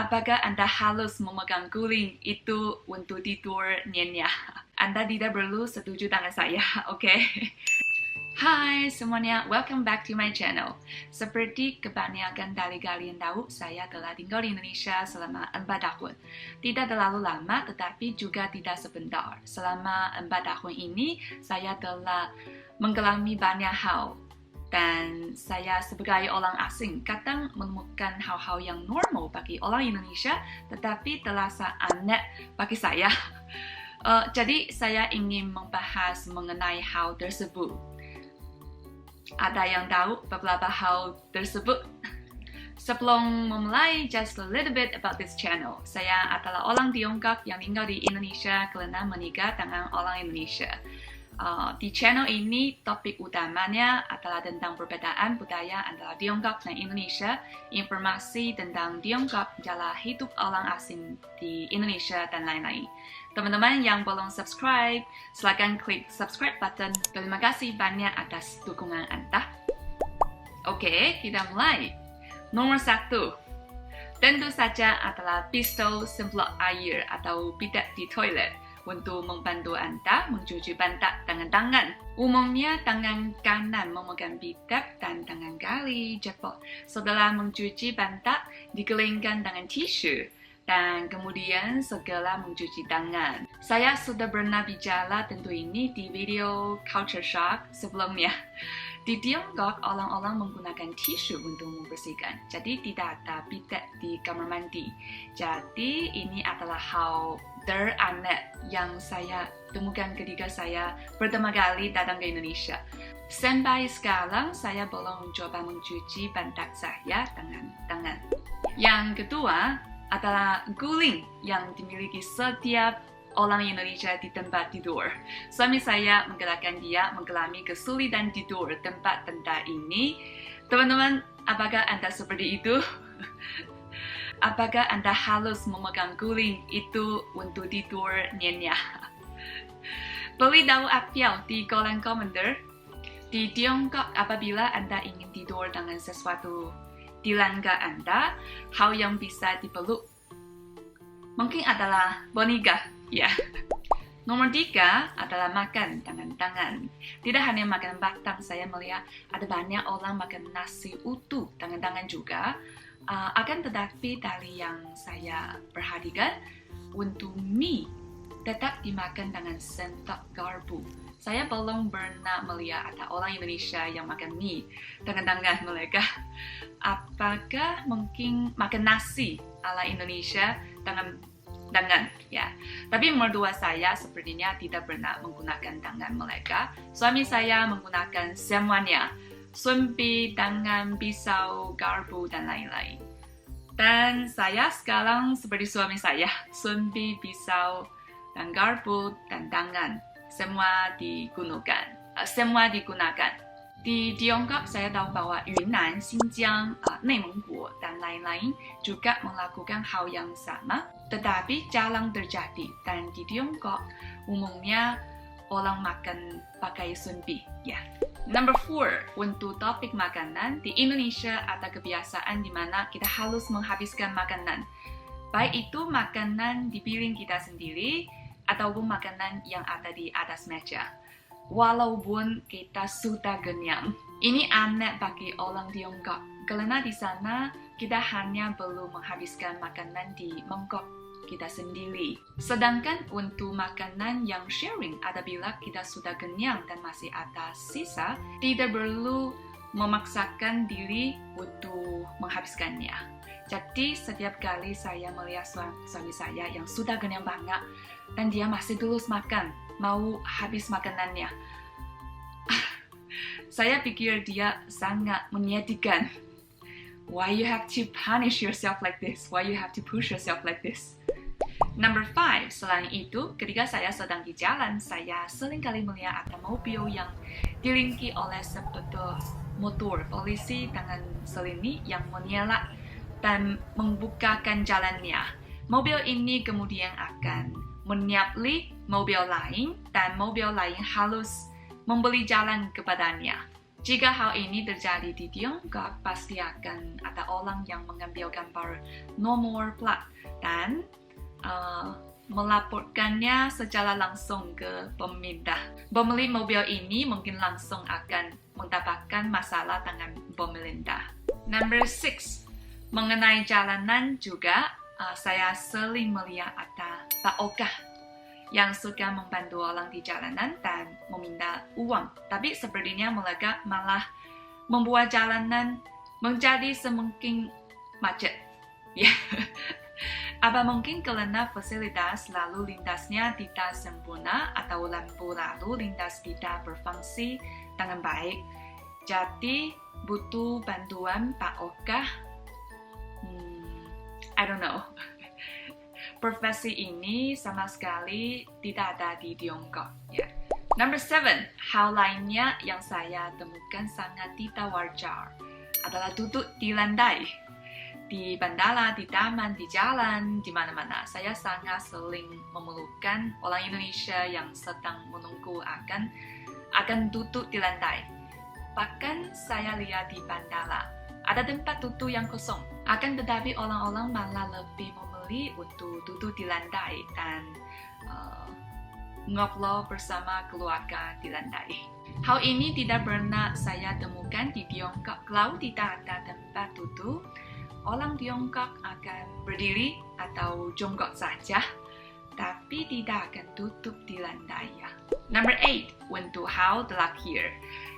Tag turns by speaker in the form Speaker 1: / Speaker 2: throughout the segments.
Speaker 1: Apakah Anda harus memegang guling itu untuk tidur nyenyak? Anda tidak perlu setuju dengan saya, oke? Hai semuanya, welcome back to my channel. Seperti kebanyakan dari kalian tahu, saya telah tinggal di Indonesia selama 4 tahun. Tidak terlalu lama, tetapi juga tidak sebentar. Selama 4 tahun ini, saya telah mengalami banyak hal. Dan saya sebagai orang asing kadang menemukan hal-hal yang normal bagi orang Indonesia, tetapi terasa aneh bagi saya. Jadi saya ingin membahas mengenai hal tersebut. Ada yang tahu beberapa hal tersebut? Sebelum memulai, just a little bit about this channel. Saya adalah orang Tiongkok yang tinggal di Indonesia karena menikah dengan orang Indonesia. Di channel ini, topik utamanya adalah tentang perbedaan budaya antara Tiongkok dan Indonesia, informasi tentang Tiongkok, cara hidup orang asing di Indonesia, dan lain-lain. Teman-teman yang belum subscribe, silakan klik subscribe button. Terima kasih banyak atas dukungan Anda. Oke, kita mulai. Nomor 1. Tentu saja adalah pistol semprot air atau bidet di toilet untuk membantu Anda mencuci pantat dengan tangan. Umumnya tangan kanan memegang bidet dan tangan kiri jempol. Setelah mencuci pantat, dikelingkan dengan tisu dan kemudian segera mencuci tangan. Saya sudah pernah bicara tentu ini di video Culture Shock sebelumnya. Di Tiongkok, orang-orang menggunakan tisu untuk membersihkan, jadi tidak ada bidet di kamar mandi. Jadi ini adalah hal teraneh yang saya temukan ketika saya pertama kali datang ke Indonesia. Sampai sekarang, saya belum mencoba mencuci pantat saya dengan tangan. Yang kedua adalah guling yang dimiliki setiap orang Indonesia di tempat tidur. Suami saya menggerakkan dia mengalami kesulitan tidur tempat ini. Teman-teman, apakah Anda seperti itu? Apakah Anda harus memegang guling itu untuk tidur nyenyak? Beri tahu Apel di kolom komentar. Di Tiongkok, apabila Anda ingin tidur dengan sesuatu di langkah Anda, hal yang bisa dipeluk mungkin adalah boneka. Ya. Nomor 3 adalah makan dengan tangan. Tidak hanya makan batang, saya melihat ada banyak orang makan nasi utuh dengan tangan juga. Akan tetapi dari yang saya perhatikan, untuk mie tetap dimakan dengan sendok garpu. Saya belum pernah melihat ada orang Indonesia yang makan mie dengan tangan mereka. Apakah mungkin makan nasi ala Indonesia dengan tangan, ya. Tapi mertua saya sepertinya tidak pernah menggunakan tangan mereka. Suami saya menggunakan semuanya, sumpi, tangan, pisau, garpu, dan lain-lain. Dan saya sekarang seperti suami saya, sumpi, pisau, dan garpu, dan tangan, semua digunakan. Di Tiongkok, saya tahu bahwa Yunnan, Xinjiang, Neimenggu, dan lain-lain juga melakukan hal yang sama, tetapi jarang terjadi. Dan di Tiongkok, umumnya orang makan pakai sumpi. Ya. Number 4, untuk topik makanan, di Indonesia ada kebiasaan di mana kita harus menghabiskan makanan. Baik itu makanan di piring kita sendiri, ataupun makanan yang ada di atas meja. Walaupun kita sudah kenyang. Ini aneh bagi orang Tiongkok, karena di sana kita hanya perlu menghabiskan makanan di mangkok kita sendiri. Sedangkan untuk makanan yang sharing, apabila kita sudah kenyang dan masih ada sisa, tidak perlu memaksakan diri untuk menghabiskannya. Jadi setiap kali saya melihat suami saya yang sudah kenyang banget dan dia masih terus makan, mau habis makanannya, saya pikir dia sangat menyedihkan. Why you have to punish yourself like this? Why you have to push yourself like this? Number 5, selain itu, ketika saya sedang di jalan, saya seringkali melihat ada mobil yang dilinki oleh sepeda motor polisi dengan selimut yang menyala dan membukakan jalannya. Mobil ini kemudian akan menyapli mobil lain dan mobil lain harus memberi jalan kepadanya. Jika hal ini terjadi di Tiongkok, pasti akan ada orang yang mengambil gambar nomor plat dan melaporkannya secara langsung ke pemerintah. Pemilik mobil ini mungkin langsung akan mendapatkan masalah dengan pemerintah. Number 6, mengenai jalanan juga, saya sering melihat ada Pak Oka yang suka membantu orang di jalanan dan meminta uang. Tapi sepertinya mereka malah membuat jalanan menjadi semakin macet. Ya. Apa mungkin karena fasilitas lalu lintasnya tidak sempurna atau lampu lalu lintas tidak berfungsi dengan baik? Jadi butuh bantuan Pak Oka? I don't know. Profesi ini sama sekali tidak ada di Tiongkok. Ya. Number 7, hal lainnya yang saya temukan sangat tidak wajar adalah duduk di lantai. Di bandara, di taman, di jalan, di mana-mana. Saya sangat sering memerlukan orang Indonesia yang sedang menunggu akan duduk di lantai. Bahkan saya lihat di bandara, ada tempat duduk yang kosong. Akan tetapi orang-orang malah lebih memilih untuk duduk di lantai dan ngobrol bersama keluarga di lantai. Hal ini tidak pernah saya temukan di Tiongkok. Kalau tidak ada tempat duduk, orang Tiongkok akan berdiri atau jongkok saja, tapi tidak akan duduk di lantai. Ya. Number 8, untuk hal terakhir.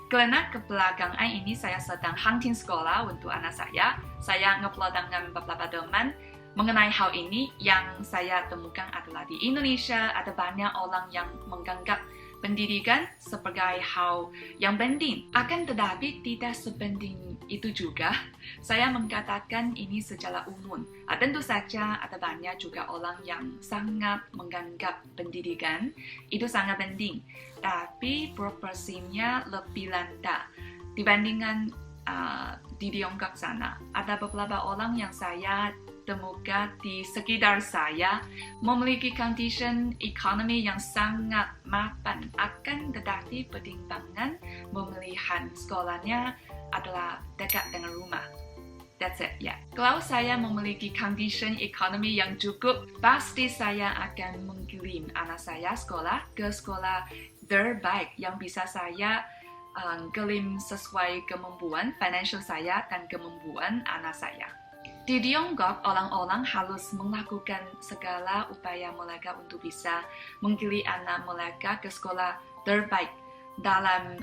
Speaker 1: Karena kebelakangan ini saya sedang hunting sekolah untuk anak saya ngobrol dengan beberapa teman mengenai hal ini. Yang saya temukan adalah di Indonesia ada banyak orang yang menganggap pendidikan sebagai hal yang penting. Akan tetapi tidak sepenting itu juga. Saya mengatakan ini secara umum. Tentu saja ada banyak juga orang yang sangat menganggap pendidikan itu sangat penting. Tapi proporsinya lebih rendah dibandingkan di Tiongkok sana. Ada beberapa orang yang saya temukan di sekitar saya memiliki kondisi ekonomi yang sangat mapan, akan tetapi pertimbangan pemilihan sekolahnya adalah dekat dengan rumah. That's it, ya. Yeah. Kalau saya memiliki kondisi ekonomi yang cukup, pasti saya akan mengirim anak saya ke sekolah terbaik yang bisa saya kirim sesuai kemampuan financial saya dan kemampuan anak saya. Di Tiongkok, orang-orang harus melakukan segala upaya mereka untuk bisa mengirim anak mereka ke sekolah terbaik dalam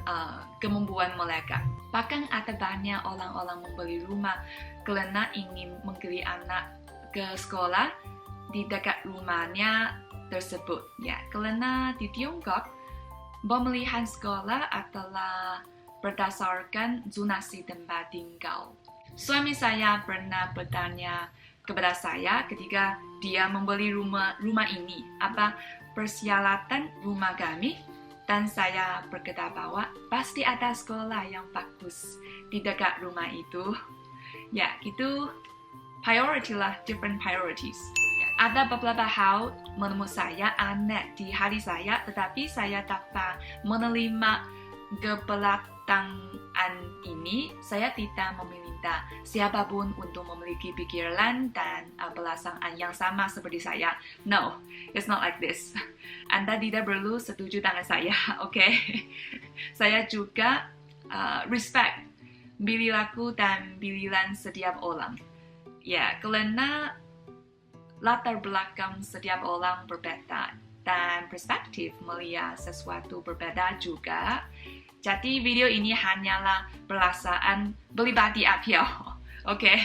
Speaker 1: kemampuan mereka. Bahkan ada banyak orang-orang membeli rumah karena ingin mengirim anak ke sekolah di dekat rumahnya tersebut. Ya, karena di Tiongkok, pemilihan sekolah adalah berdasarkan zonasi tempat tinggal. Suami saya pernah bertanya kepada saya ketika dia membeli rumah ini, apa persyaratan rumah kami? Dan saya berkata bahwa pasti ada sekolah yang bagus di dekat rumah itu. Ya, itu priority lah, different priorities. Ya, ada beberapa hal menurut saya aneh di hati saya, tetapi saya dapat menerima keberatan ini. Saya tidak meminta siapapun untuk memiliki pikiran dan perasaan yang sama seperti saya. No, it's not like this. Anda tidak perlu setuju dengan saya, oke? Saya juga respect perilaku dan pilihan setiap orang. Ya, karena latar belakang setiap orang berbeda dan perspektif melihat sesuatu berbeda juga. Jadi video ini hanyalah perasaan pribadi Apio. Oke.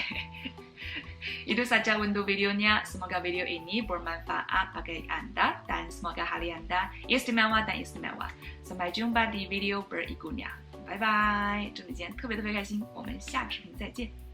Speaker 1: Itu saja untuk videonya. Semoga video ini bermanfaat bagi Anda dan semoga hari Anda istimewa dan istimewa. Sampai jumpa di video berikutnya. Bye bye. 这里见特别开心，我们下个视频再见。